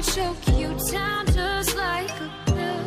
choke you down just like a pill.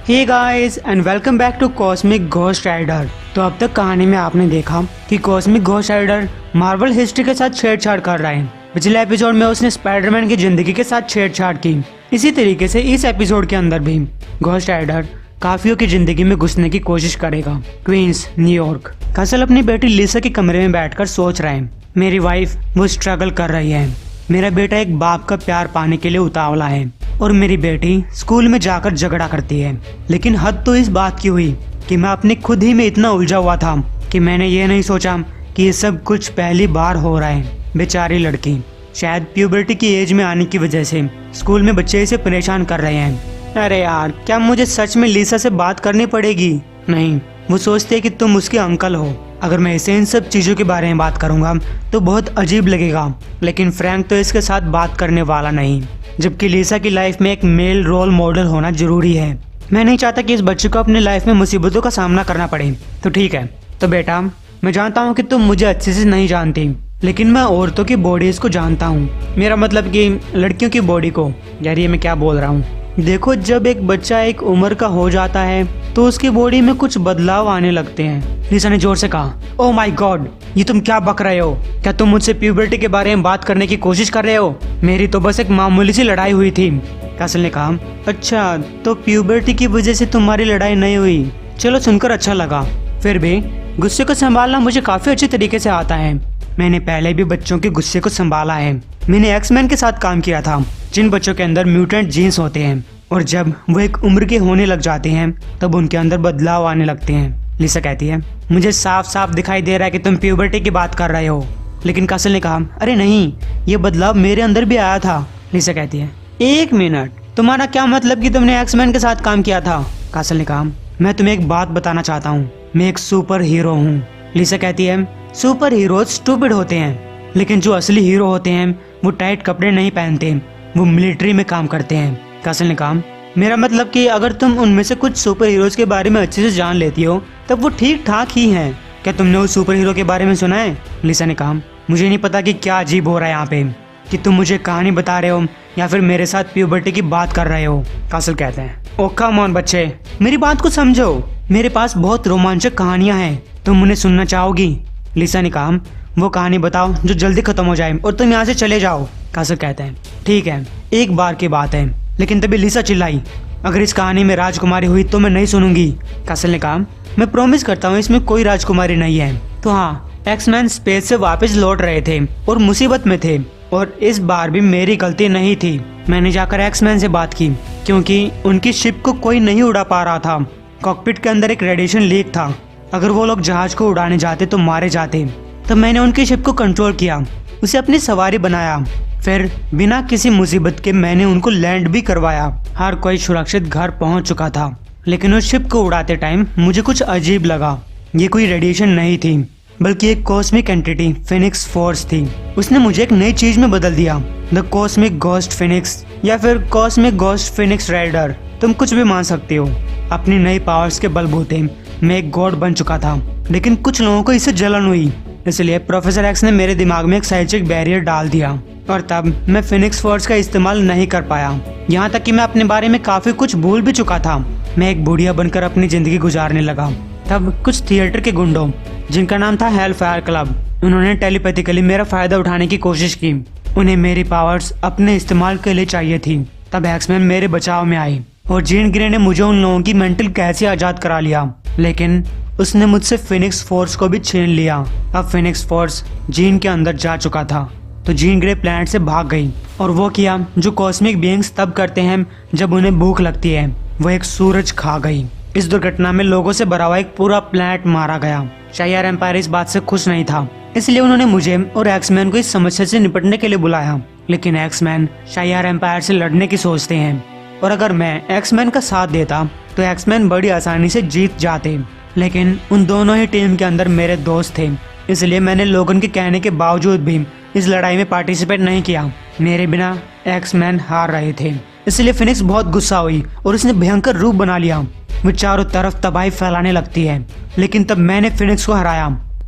Hey guys and welcome back to Cosmic Ghost Rider. तो अब तक कहानी में आपने देखा कि Cosmic Ghost Rider Marvel history के साथ छेड़छाड़ कर रहा है। पिछले एपिसोड में उसने स्पाइडरमैन की जिंदगी के साथ छेड़छाड़ की। इसी तरीके से इस एपिसोड के अंदर भी घोस्ट राइडर काफियों की जिंदगी में घुसने की कोशिश करेगा। Queens, New York. कसल अपनी बेटी लिसा के कमरे में बैठकर सोच रहा है, मेरी वाइफ वो स्ट्रगल कर रही है, मेरा बेटा एक बाप का प्यार पाने के लिए उतावला है और मेरी बेटी स्कूल में जाकर झगड़ा करती है। लेकिन हद तो इस बात की हुई कि मैं अपने खुद ही में इतना उलझा हुआ था कि मैंने ये नहीं सोचा कि ये सब कुछ पहली बार हो रहा है। बेचारी लड़की शायद प्यूबर्टी की एज में आने की वजह से स्कूल में बच्चे इसे परेशान कर रहे हैं। अरे यार, क्या मुझे सच में लिसा से बात करनी पड़ेगी? नहीं, वो सोचते हैं कि तुम उसके अंकल हो। अगर मैं इसे इन सब चीज़ों के बारे में बात करूंगा तो बहुत अजीब लगेगा। लेकिन फ्रैंक तो इसके साथ बात करने वाला नहीं, जबकि लिसा की लाइफ में एक मेल रोल मॉडल होना जरूरी है। मैं नहीं चाहता कि इस बच्चे को अपनी लाइफ में मुसीबतों का सामना करना पड़े। तो ठीक है, तो बेटा मैं जानता हूँ कि तुम मुझे अच्छे से नहीं जानती, लेकिन मैं औरतों की बॉडीज को जानता हूँ। मेरा मतलब कि लड़कियों की बॉडी को। यार ये मैं क्या बोल रहा हूँ? देखो, जब एक बच्चा एक उम्र का हो जाता है तो उसकी बॉडी में कुछ बदलाव आने लगते हैं। लिसा ने जोर से कहा, ओह माय गॉड, ये तुम क्या बक रहे हो? क्या तुम मुझसे प्यूबर्टी के बारे में बात करने की कोशिश कर रहे हो? मेरी तो बस एक मामूली सी लड़ाई हुई थी। कासल ने कहा, अच्छा तो प्यूबर्टी की वजह से तुम्हारी लड़ाई नहीं हुई? चलो सुनकर अच्छा लगा। फिर भी गुस्से को संभालना मुझे काफी अच्छे तरीके से आता है। मैंने पहले भी बच्चों के गुस्से को संभाला है। मैंने एक्समैन के साथ काम किया था, जिन बच्चों के अंदर म्यूटेंट जीन्स होते हैं और जब वो एक उम्र के होने लग जाते हैं तब उनके अंदर बदलाव आने लगते हैं। लिसा कहती है, मुझे साफ साफ दिखाई दे रहा है कि तुम प्यूबर्टी की बात कर रहे हो। लेकिन कासल ने कहा, अरे नहीं, ये बदलाव मेरे अंदर भी आया था। लिसा कहती है, एक मिनट, तुम्हारा क्या मतलब कि तुमने एक्समैन के साथ काम किया था? कासल ने कहा, मैं तुम्हें एक बात बताना चाहता हूँ, मैं एक सुपर हीरो हूँ। लिसा कहती है, सुपर हीरोज स्टूपिड होते हैं, लेकिन जो असली हीरो होते हैं वो टाइट कपड़े नहीं पहनते, वो मिलिट्री में काम करते हैं। कासल ने कहा, मेरा मतलब कि अगर तुम उनमें से कुछ सुपर हीरोज के बारे में अच्छे से जान लेती हो तब वो ठीक ठाक ही हैं। क्या तुमने उस सुपर हीरो के बारे में सुना है? लिसा ने कहा, मुझे नहीं पता कि क्या अजीब हो रहा है यहाँ पे, कि तुम मुझे कहानी बता रहे हो या फिर मेरे साथ प्यूबर्टी की बात कर रहे हो। कासल कहते हैं, ओ कम ऑन बच्चे, मेरी बात को समझो, मेरे पास बहुत रोमांचक कहानियां हैं, तुम उन्हें सुनना चाहोगी? लिसा ने कहा, वो कहानी बताओ जो जल्दी खत्म हो जाए और तुम यहाँ से चले जाओ। कासल कहते हैं, ठीक है, एक बार की बात है। लेकिन तभी लिसा चिल्लाई, अगर इस कहानी में राजकुमारी हुई तो मैं नहीं सुनूंगी। कासल ने कहा, मैं प्रॉमिस करता हूँ इसमें कोई राजकुमारी नहीं है। तो हाँ, एक्समैन स्पेस से वापस लौट रहे थे और मुसीबत में थे, और इस बार भी मेरी गलती नहीं थी। मैंने जाकर एक्समैन से बात की क्योंकि उनकी शिप को कोई नहीं उड़ा पा रहा था। कॉकपिट के अंदर एक रेडिएशन लीक था, अगर वो लोग जहाज को उड़ाने जाते तो मारे जाते। तब मैंने उनकी शिप को कंट्रोल किया, उसे अपनी सवारी बनाया, फिर बिना किसी मुसीबत के मैंने उनको लैंड भी करवाया। हर कोई सुरक्षित घर पहुंच चुका था, लेकिन उस शिप को उड़ाते टाइम मुझे कुछ अजीब लगा। ये कोई रेडिएशन नहीं थी, बल्कि एक कॉस्मिक एंटिटी फिनिक्स फोर्स थी। उसने मुझे एक नई चीज में बदल दिया, द कॉस्मिक घोस्ट फिनिक्स या फिर कॉस्मिक घोस्ट फिनिक्स राइडर, तुम कुछ भी मान सकते हो। अपनी नई पावर्स के बलबूते मैं एक गॉड बन चुका था, लेकिन कुछ लोगों को इससे जलन हुई, इसलिए प्रोफेसर एक्स ने मेरे दिमाग में एक साइकिक बैरियर डाल दिया और तब मैं फिनिक्स फोर्स का इस्तेमाल नहीं कर पाया। यहाँ तक कि मैं अपने बारे में काफी कुछ भूल भी चुका था। मैं एक बुढ़िया बनकर अपनी जिंदगी गुजारने लगा। तब कुछ थिएटर के गुंडों, जिनका नाम था हेल फायर क्लब, उन्होंने टेलीपैथिकली मेरा फायदा उठाने की कोशिश की। उन्हें मेरी पावर्स अपने इस्तेमाल के लिए चाहिए थी। तब एक्समैन मेरे बचाव में आई और जीन ग्रे ने मुझे उन लोगों की मेंटल कैद से आजाद करा लिया, लेकिन उसने मुझसे फिनिक्स फोर्स को भी छीन लिया। अब फिनिक्स फोर्स जीन के अंदर जा चुका था, तो जीन ग्रे प्लैनेट से भाग गई और वो किया जो कॉस्मिक बीइंग्स तब करते हैं जब उन्हें भूख लगती है, वो एक सूरज खा गई। इस दुर्घटना में लोगों से भरा हुआ एक पूरा प्लैनेट मारा गया। शायर एम्पायर इस बात से खुश नहीं था, इसलिए उन्होंने मुझे और एक्समैन को इस समस्या से निपटने के लिए बुलाया। लेकिन एक्समैन शायर एम्पायर से लड़ने की सोचते हैं, और अगर मैं एक्समैन का साथ देता तो एक्समैन बड़ी आसानी से जीत जाते। लेकिन उन दोनों ही टीम के अंदर मेरे दोस्त थे, इसलिए मैंने लोगन के कहने के बावजूद भी इस लड़ाई में पार्टिसिपेट नहीं किया। मेरे बिना एक्समैन हार रहे थे। इसलिए फिनिक्स बहुत गुस्सा हुई और उसने भयंकर रूप बना लिया। वो चारों तरफ तबाही फैलाने लगती है। लेकिन तब मैंने फिनिक्स को हराया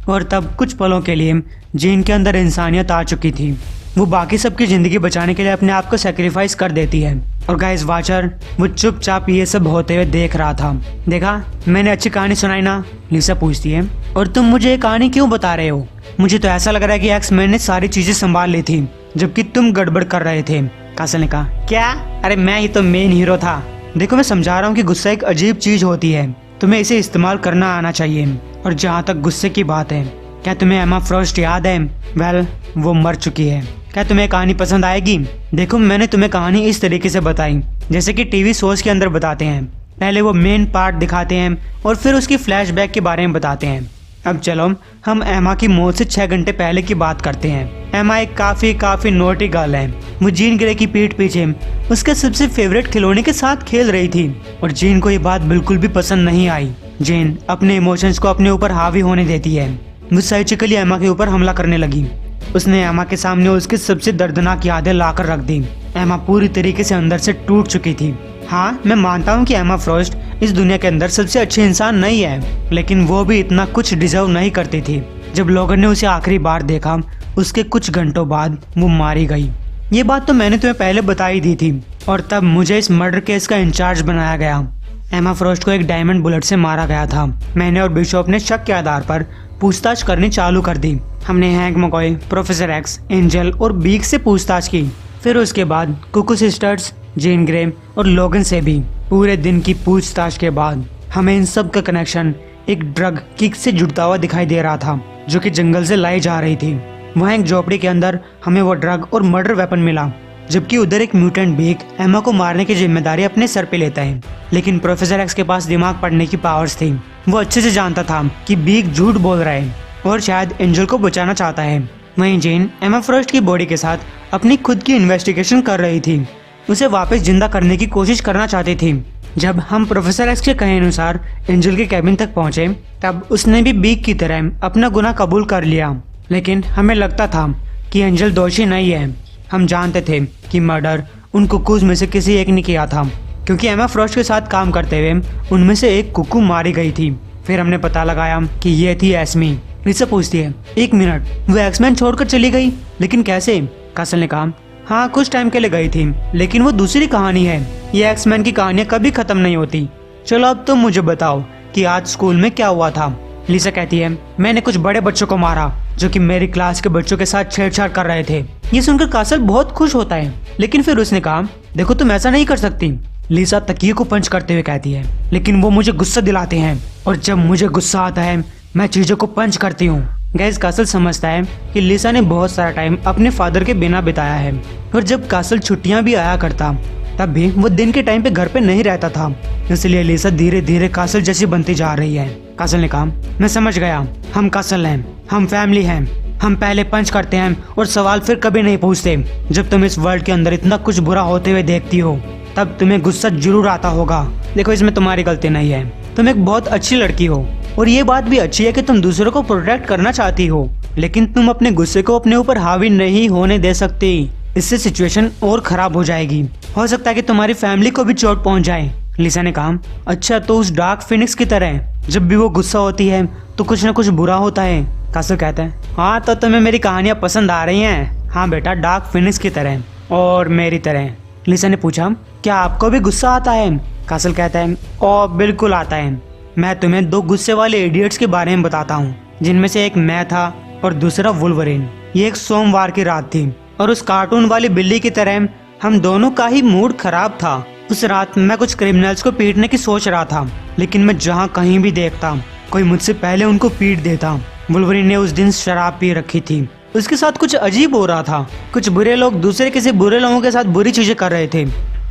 और तब कुछ पलों के लिए जीन के अंदर इंसानियत आ चुकी थी। वो बाकी सबकी जिंदगी बचाने के लिए अपने आप को सेक्रीफाइस कर देती है। और गाइस वाचर वो चुपचाप ये सब होते हुए देख रहा था। देखा, मैंने अच्छी कहानी सुनाई ना? लिसा पूछती है। और तुम मुझे ये कहानी क्यों बता रहे हो? मुझे तो ऐसा लग रहा है कि एक्स-मैन ने सारी चीजें संभाल ली थी जबकि तुम गड़बड़ कर रहे थे। कासल ने कहा। क्या? अरे मैं ही तो मेन हीरो था। देखो, मैं समझा रहा हूँ कि गुस्सा एक अजीब चीज होती है, तुम्हें इसे इस्तेमाल करना आना चाहिए। और जहाँ तक गुस्से की बात है, क्या तुम्हें एमा फ्रॉस्ट याद है? वेल, वो मर चुकी है। क्या तुम्हें कहानी पसंद आएगी? देखो, मैंने तुम्हें कहानी इस तरीके से बताई जैसे कि टीवी शोज के अंदर बताते हैं। पहले वो मेन पार्ट दिखाते हैं और फिर उसकी फ्लैशबैक के बारे में बताते हैं। अब चलो हम एमा की मौत से 6 घंटे पहले की बात करते हैं। एमा एक काफी नोटी गर्ल है। वो जीन ग्रे की पीठ पीछे उसके सबसे फेवरेट खिलौने के साथ खेल रही थी और जीन को ये बात बिल्कुल भी पसंद नहीं आई। जीन अपने इमोशंस को अपने ऊपर हावी होने देती है। वो साइकिकली एमा के ऊपर हमला करने लगी। उसने एमा के सामने उसकी सबसे दर्दनाक यादें लाकर रख दी। एमा पूरी तरीके से अंदर से टूट चुकी थी। हाँ, मैं मानता हूँ कि एमा फ्रॉस्ट इस दुनिया के अंदर सबसे अच्छी इंसान नहीं है, लेकिन वो भी इतना कुछ डिजर्व नहीं करती थी। जब लोगों ने उसे आखिरी बार देखा, उसके कुछ घंटों बाद वो मारी गई। ये बात तो मैंने तुम्हें पहले बताई दी थी और तब मुझे इस मर्डर केस का इंचार्ज बनाया गया। एमा फ्रॉस्ट को एक डायमंड बुलेट से मारा गया था। मैंने और बिशॉप ने शक के आधार पर पूछताछ करनी चालू कर दी। हमने हैंक मकॉय, प्रोफेसर एक्स, एंजल और बीक से पूछताछ की। फिर उसके बाद कुकू सिस्टर्स, जीन ग्रे और लोगन से भी। पूरे दिन की पूछताछ के बाद हमें इन सब का कनेक्शन एक ड्रग किक से जुड़ता हुआ दिखाई दे रहा था जो कि जंगल से लाई जा रही थी। वहाँ एक झोपड़ी के अंदर हमें वो ड्रग और मर्डर वेपन मिला, जबकि उधर एक म्यूटेंट बीक एमा को मारने की जिम्मेदारी अपने सर पे लेता है। लेकिन प्रोफेसर एक्स के पास दिमाग पढ़ने की पावर्स थी। वो अच्छे से जानता था कि बीक झूठ बोल रहा है और शायद एंजल को बचाना चाहता है। वहीं जीन एमा फ्रॉस्ट की बॉडी के साथ अपनी खुद की इन्वेस्टिगेशन कर रही थी। उसे वापस जिंदा करने की कोशिश करना चाहती थी। जब हम प्रोफेसर एक्स के कहे अनुसार एंजल के कैबिन तक पहुंचे, तब उसने भी बीक की तरह अपना गुनाह कबूल कर लिया। लेकिन हमें लगता था कि एंजल दोषी नहीं है। हम जानते थे कि मर्डर उन कुक्कूज में से किसी एक ने किया था, क्योंकि एमा फ्रॉस्ट के साथ काम करते हुए उनमें से एक कुक्कू मारी गई थी। फिर हमने पता लगाया कि ये थी एस्मी। लिसा पूछती है, 1 मिनट, वो एक्समैन छोड़कर चली गई, लेकिन कैसे? कासल ने कहा, हाँ, कुछ टाइम के लिए गई थी, लेकिन वो दूसरी कहानी है। ये एक्समैन की कहानियां कभी खत्म नहीं होती। चलो अब तुम मुझे बताओ कि आज स्कूल में क्या हुआ था। लिसा कहती है, मैंने कुछ बड़े बच्चों को मारा जो कि मेरी क्लास के बच्चों के साथ छेड़छाड़ कर रहे थे। ये सुनकर कासल बहुत खुश होता है, लेकिन फिर उसने कहा, देखो तुम ऐसा नहीं कर सकती। लिसा तकिए को पंच करते हुए कहती है, लेकिन वो मुझे गुस्सा दिलाते हैं और जब मुझे गुस्सा आता है मैं चीजों को पंच करती हूँ। गैस कासल समझता है कि लिसा ने बहुत सारा टाइम अपने फादर के बिना बिताया है और जब कासल छुट्टियां भी आया करता तब भी वो दिन के टाइम पे घर पे नहीं रहता था। इसलिए लिसा धीरे धीरे कासल जैसी बनती जा रही है। कासल ने कहा, मैं समझ गया, हम कासल हैं, हम फैमिली हैं, हम पहले पंच करते हैं और सवाल फिर कभी नहीं पूछते। जब तुम इस वर्ल्ड के अंदर इतना कुछ बुरा होते हुए देखती हो तब तुम्हें गुस्सा जरूर आता होगा। देखो, इसमें तुम्हारी गलती नहीं है, तुम एक बहुत अच्छी लड़की हो और ये बात भी अच्छी है कि तुम दूसरों को प्रोटेक्ट करना चाहती हो, लेकिन तुम अपने गुस्से को अपने ऊपर हावी नहीं होने दे सकती। इससे सिचुएशन और खराब हो जाएगी। हो सकता है कि तुम्हारी फैमिली को भी चोट पहुंच जाए। लिसा ने कहा, अच्छा, तो उस डार्क फिनिक्स की तरह जब भी वो गुस्सा होती है तो कुछ न कुछ बुरा होता है। कासल कहता है, हाँ, तो तुम्हें मेरी कहानियां पसंद आ रही हैं। हाँ बेटा, डार्क फिनिक्स की तरह और मेरी तरह। लिसा ने पूछा, क्या आपको भी गुस्सा आता है? कासल कहता है, ओ बिल्कुल आता है। मैं तुम्हें 2 गुस्से वाले इडियट्स के बारे में बताता हूँ, जिनमें से एक मैं था और दूसरा वुल्वरीन। ये एक सोमवार की रात थी और उस कार्टून वाली बिल्ली की तरह हम दोनों का ही मूड खराब था। उस रात मैं कुछ क्रिमिनल्स को पीटने की सोच रहा था, लेकिन मैं जहाँ कहीं भी देखता कोई मुझसे पहले उनको पीट देता। वुल्वरीन ने उस दिन शराब पी रखी थी। उसके साथ कुछ अजीब हो रहा था। कुछ बुरे लोग दूसरे किसी बुरे लोगों के साथ बुरी चीजें कर रहे थे।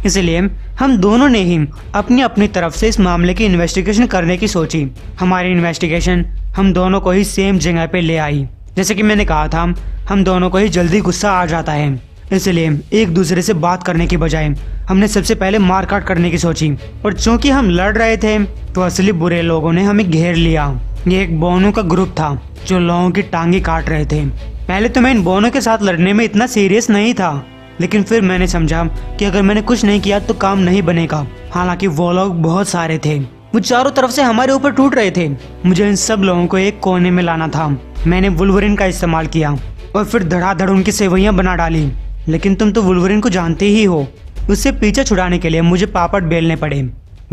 इसलिए हम दोनों ने ही अपनी अपनी तरफ से इस मामले की इन्वेस्टिगेशन करने की सोची। हमारी इन्वेस्टिगेशन हम दोनों को ही सेम जगह पे ले आई। जैसे कि मैंने कहा था, हम दोनों को ही जल्दी गुस्सा आ जाता है, इसलिए एक दूसरे से बात करने की बजाय हमने सबसे पहले मारकाट करने की सोची। और चूंकि हम लड़ रहे थे तो असली बुरे लोगों ने हमें घेर लिया। ये एक बोनों का ग्रुप था जो लोगों की टांगे काट रहे थे। पहले तो मैं इन बोनों के साथ लड़ने में इतना सीरियस नहीं था, लेकिन फिर मैंने समझा कि अगर मैंने कुछ नहीं किया तो काम नहीं बनेगा। हालांकि वो लोग बहुत सारे थे, वो चारों तरफ से हमारे ऊपर टूट रहे थे। मुझे इन सब लोगों को एक कोने में लाना था। मैंने वुल्वरिन का इस्तेमाल किया और फिर धड़ाधड़ उनकी सेवइयां बना डाली। लेकिन तुम तो वुल्वरिन को जानते ही हो, उससे पीछे छुड़ाने के लिए मुझे पापड़ बेलने पड़े।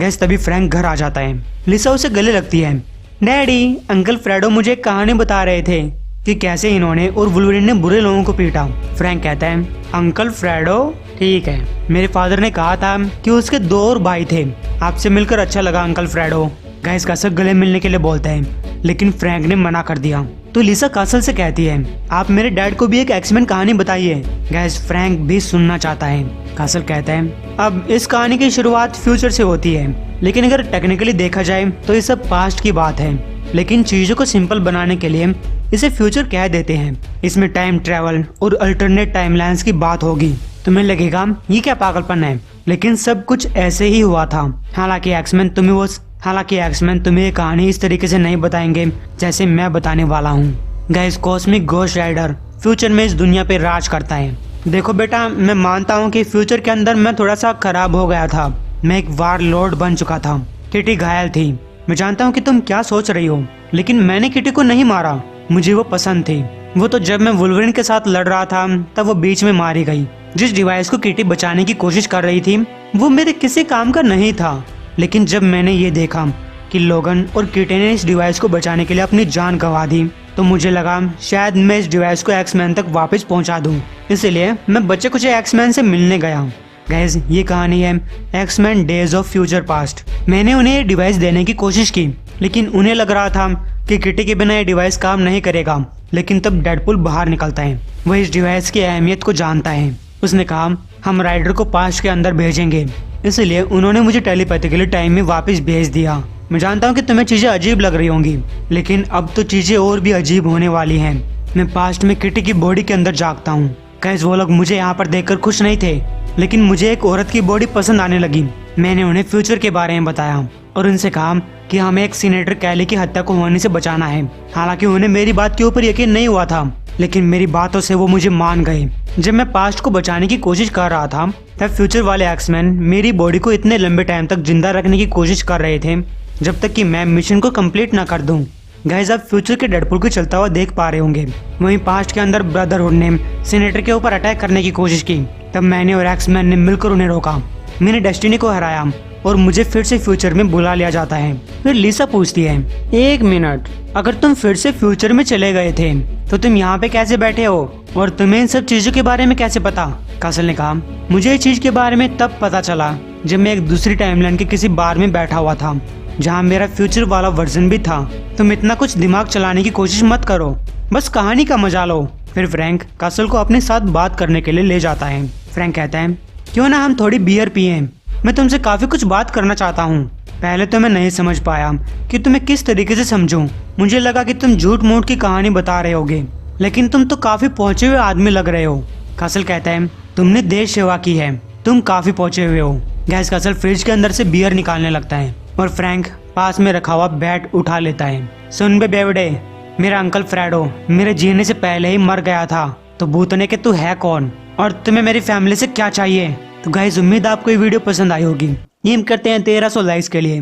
गैस तभी फ्रैंक घर आ जाता है। लिसा उसे गले लगती है। डैडी, अंकल फ्रेडो मुझे एक कहानी बता रहे थे कि कैसे इन्होंने और वुल्वरिन ने बुरे लोगों को पीटा। फ्रैंक कहता है, अंकल फ्रेडो? ठीक है, मेरे फादर ने कहा था कि उसके 2 और भाई थे। आपसे मिलकर अच्छा लगा अंकल फ्रेडो। गैस कासल गले मिलने के लिए बोलते हैं, लेकिन फ्रैंक ने मना कर दिया। तो लिसा कासल से कहती है, आप मेरे डैड को भी एक एक्समैन कहानी बताइए। गैस फ्रैंक भी सुनना चाहता है। कासल कहता है, अब इस कहानी की शुरुआत फ्यूचर से होती है, लेकिन अगर टेक्निकली देखा जाए तो ये सब पास्ट की बात है। लेकिन चीजों को सिंपल बनाने के लिए इसे फ्यूचर कह देते हैं। इसमें टाइम ट्रेवल और अल्टरनेट टाइमलाइंस की बात होगी। तुम्हें लगेगा ये क्या पागलपन है, लेकिन सब कुछ ऐसे ही हुआ था। हालांकि एक्समैन तुम्हें ये कहानी इस तरीके से नहीं बताएंगे जैसे मैं बताने वाला हूँ। Guys, Cosmic Ghost Rider future में इस दुनिया पे राज करता है। देखो बेटा, मैं मानता हूँ कि फ्यूचर के अंदर मैं थोड़ा सा खराब हो गया था। मैं एक वार लॉर्ड बन चुका था। किटी घायल थी। मैं जानता हूँ कि तुम क्या सोच रही हो, लेकिन मैंने किटी को नहीं मारा। मुझे वो पसंद थी। वो तो जब मैं वुल्वरिन के साथ लड़ रहा था तब वो बीच में मारी गई। जिस डिवाइस को किटी बचाने की कोशिश कर रही थी वो मेरे किसी काम का नहीं था। लेकिन जब मैंने ये देखा कि लोगन और किटी ने इस डिवाइस को बचाने के लिए अपनी जान गंवा दी, तो मुझे लगा शायद मैं इस डिवाइस को एक्समैन तक वापस पहुंचा दूं। इसलिए मैं बच्चे कुछ एक्समैन से मिलने गया। गाइस, ये कहानी है X Men Days of Future Past. मैंने उन्हें ये डिवाइस देने की कोशिश की, लेकिन उन्हें लग रहा था कि किटी के बिना ये डिवाइस काम नहीं करेगा। लेकिन तब डेडपुल बाहर निकलता है। वह इस डिवाइस की अहमियत को जानता है। उसने कहा, हम राइडर को पास्ट के अंदर भेजेंगे। इसलिए उन्होंने मुझे टेलीपैथिकली टाइम में वापस भेज दिया। मैं जानता हूँ कि तुम्हें चीजें अजीब लग रही होंगी, लेकिन अब तो चीजें और भी अजीब होने वाली हैं। मैं पास्ट में किटी की बॉडी के अंदर जागता हूँ। गाइस, वो लोग मुझे यहाँ पर देखकर खुश नहीं थे, लेकिन मुझे एक औरत की बॉडी पसंद आने लगी। मैंने उन्हें फ्यूचर के बारे में बताया और उनसे कहा कि हमें एक सीनेटर कैली की हत्या को होने से बचाना है। हालांकि उन्हें मेरी बात के ऊपर यकीन नहीं हुआ था, लेकिन मेरी बातों से वो मुझे मान गए। जब मैं पास्ट को बचाने की कोशिश कर रहा था तब फ्यूचर वाले एक्समैन मेरी बॉडी को इतने लंबे टाइम तक जिंदा रखने की कोशिश कर रहे थे जब तक कि मैं मिशन को कंप्लीट ना कर दूं। गाइस, आप फ्यूचर के डेडपुल को चलता हुआ देख पा रहे होंगे। वहीं पास्ट के अंदर ब्रदरहुड ने सीनेटर के ऊपर अटैक करने की कोशिश की। तब मैंने और एक्समैन ने मिलकर उन्हें रोका। मैंने डेस्टिनी को हराया और मुझे फिर से फ्यूचर में बुला लिया जाता है। फिर लिसा पूछती है, 1 मिनट, अगर तुम फिर से फ्यूचर में चले गए थे तो तुम यहाँ पे कैसे बैठे हो और तुम्हें इन सब चीजों के बारे में कैसे पता? कासल ने कहा, मुझे इस चीज के बारे में तब पता चला जब मैं एक दूसरी टाइमलाइन के किसी बार में बैठा हुआ था जहाँ मेरा फ्यूचर वाला वर्जन भी था। तुम इतना कुछ दिमाग चलाने की कोशिश मत करो, बस कहानी का मजा लो। फिर फ्रैंक कासल को अपने साथ बात करने के लिए ले जाता है। फ्रैंक कहता है, क्यों ना हम थोड़ी बियर पिए, मैं तुमसे काफी कुछ बात करना चाहता हूँ। पहले तो मैं नहीं समझ पाया कि तुम्हें किस तरीके से समझूं। मुझे लगा कि तुम झूठ मूठ की कहानी बता रहे होगे, लेकिन तुम तो काफी पहुंचे हुए आदमी लग रहे हो। कासल कहता है, तुमने देश सेवा की है, तुम काफी पहुंचे हुए हो। गैस कासल फ्रिज के अंदर से बियर निकालने लगता है और फ्रैंक पास में रखा हुआ बैट उठा लेता है। सुन बे बेवड़े, मेरा अंकल फ्रेडो मेरे जीने से पहले ही मर गया था, तो भूतने के तू है कौन और तुम्हें मेरी फैमिली से क्या चाहिए? तो गाइस, उम्मीद आपको ये वीडियो पसंद आई होगी। एम करते हैं 1300 लाइक्स के लिए।